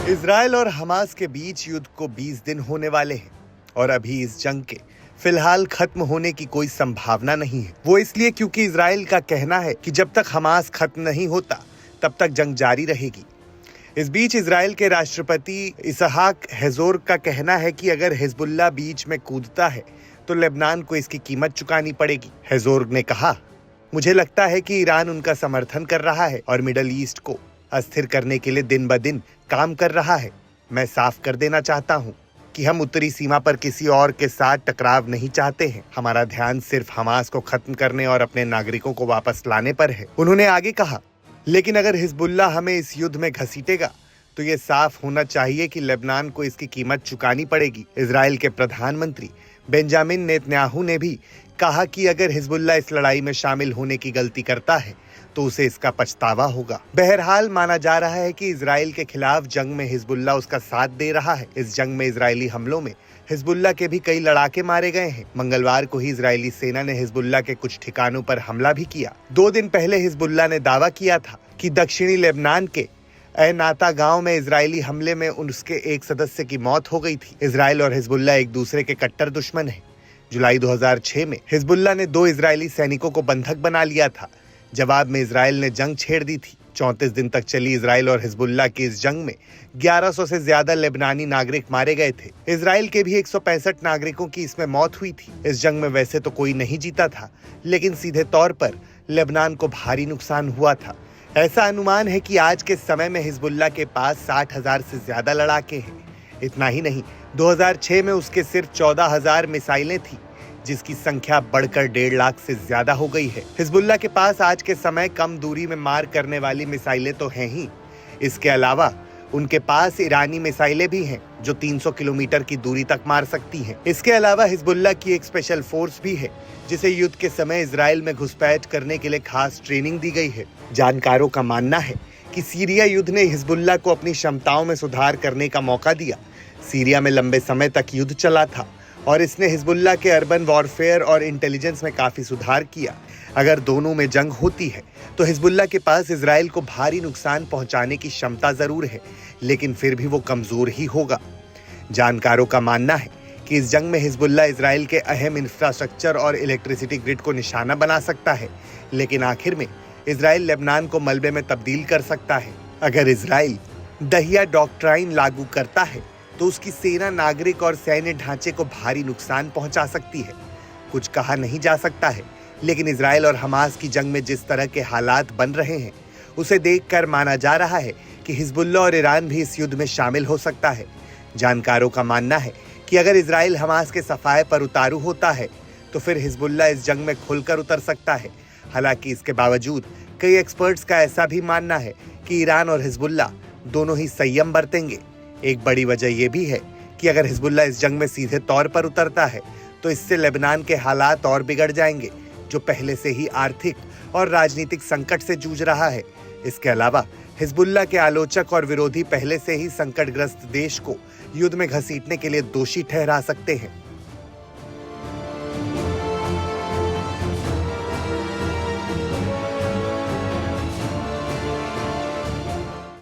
Israel और Hamas के बीच युद्ध को 20 दिन होने वाले हैं और अभी इस जंग के फिलहाल खत्म होने की कोई संभावना नहीं है। वो इसलिए क्योंकि इजराइल का कहना है कि जब तक हमास खत्म नहीं होता तब तक जंग जारी रहेगी। इस बीच इजराइल के राष्ट्रपति इसहाक हेजोर का कहना है कि अगर हिजबुल्लाह बीच में कूदता है तो लेबनान को इसकी कीमत चुकानी पड़ेगी। हेजोर ने कहा, मुझे लगता है कि ईरान उनका समर्थन कर रहा है और मिडल ईस्ट को अस्थिर करने के लिए दिन ब दिन काम कर रहा है। मैं साफ कर देना चाहता हूं कि हम उत्तरी सीमा पर किसी और के साथ टकराव नहीं चाहते हैं। हमारा ध्यान सिर्फ हमास को खत्म करने और अपने नागरिकों को वापस लाने पर है। उन्होंने आगे कहा, लेकिन अगर हिजबुल्लाह हमें इस युद्ध में घसीटेगा तो ये साफ होना चाहिए कि लेबनान को इसकी कीमत चुकानी पड़ेगी। इजराइल के प्रधानमंत्री बेंजामिन नेतन्याहू ने भी कहा कि अगर हिजबुल्लाह इस लड़ाई में शामिल होने की गलती करता है तो उसे इसका पछतावा होगा। बहरहाल माना जा रहा है कि इजराइल के खिलाफ जंग में हिजबुल्लाह उसका साथ दे रहा है। इस जंग में इजरायली हमलों में हिजबुल्लाह के भी कई लड़ाके मारे गए हैं। मंगलवार को ही इजरायली सेना ने हिजबुल्लाह के कुछ ठिकानों पर हमला भी किया। 2 दिन पहले हिजबुल्लाह ने दावा किया था कि दक्षिणी लेबनान के नाता गांव में इजरायली हमले में उसके एक सदस्य की मौत हो गई थी। इजराइल और हिजबुल्लाह एक दूसरे के कट्टर दुश्मन हैं। जुलाई 2006 में हिजबुल्लाह ने 2 इजरायली सैनिकों को बंधक बना लिया था। जवाब में इजराइल ने जंग छेड़ दी थी। 34 दिन तक चली इजराइल और हिजबुल्लाह की इस जंग में 1100 से ज्यादा लेबनानी नागरिक मारे गए थे। इजराइल के भी 165 नागरिकों की इसमें मौत हुई थी। इस जंग में वैसे तो कोई नहीं जीता था, लेकिन सीधे तौर पर लेबनान को भारी नुकसान हुआ था। ऐसा अनुमान है कि आज के समय में हिजबुल्लाह के पास 60,000 से ज्यादा लड़ाके हैं। इतना ही नहीं, 2006 में उसके सिर्फ 14,000 मिसाइलें थी, जिसकी संख्या बढ़कर 1.5 लाख से ज्यादा हो गई है। हिजबुल्लाह के पास आज के समय कम दूरी में मार करने वाली मिसाइलें तो हैं ही, इसके अलावा उनके पास ईरानी मिसाइलें भी हैं जो 300 किलोमीटर की दूरी तक मार सकती हैं। इसके अलावा हिजबुल्लाह की एक स्पेशल फोर्स भी है जिसे युद्ध के समय इजराइल में घुसपैठ करने के लिए खास ट्रेनिंग दी गई है। जानकारों का मानना है कि सीरिया युद्ध ने हिजबुल्लाह को अपनी क्षमताओं में सुधार करने का मौका दिया। सीरिया में लंबे समय तक युद्ध चला था और इसने हिजबुल्लाह के अर्बन वॉरफेयर और इंटेलिजेंस में काफी सुधार किया। अगर दोनों में जंग होती है तो हिजबुल्लाह के पास इजराइल को भारी नुकसान पहुंचाने की क्षमता जरूर है, लेकिन फिर भी वो कमजोर ही होगा। जानकारों का मानना है कि इस जंग में हिजबुल्लाह इजराइल के अहम इंफ्रास्ट्रक्चर और इलेक्ट्रिसिटी ग्रिड को निशाना बना सकता है, लेकिन आखिर में इजराइल लेबनान को मलबे में तब्दील कर सकता है। अगर इजराइल दहिया डॉक्ट्राइन लागू करता है तो उसकी सेना नागरिक और सैन्य ढांचे को भारी नुकसान पहुंचा सकती है। कुछ कहा नहीं जा सकता है, लेकिन इजराइल और हमास की जंग में जिस तरह के हालात बन रहे हैं उसे देखकर माना जा रहा है कि हिजबुल्लाह और ईरान भी इस युद्ध में शामिल हो सकता है। जानकारों का मानना है कि अगर इजराइल हमास के सफाए पर उतारू होता है तो फिर हिजबुल्लाह इस जंग में खुलकर उतर सकता है। हालांकि इसके बावजूद कई एक्सपर्ट्स का ऐसा भी मानना है कि ईरान और हिजबुल्लाह दोनों ही संयम बरतेंगे। एक बड़ी वजह यह भी है कि अगर हिजबुल्लाह इस जंग में सीधे तौर पर उतरता है तो इससे लेबनान के हालात और बिगड़ जाएंगे, जो पहले से ही आर्थिक और राजनीतिक संकट से जूझ रहा है। इसके अलावा हिजबुल्लाह के आलोचक और विरोधी पहले से ही संकटग्रस्त देश को युद्ध में घसीटने के लिए दोषी ठहरा सकते हैं।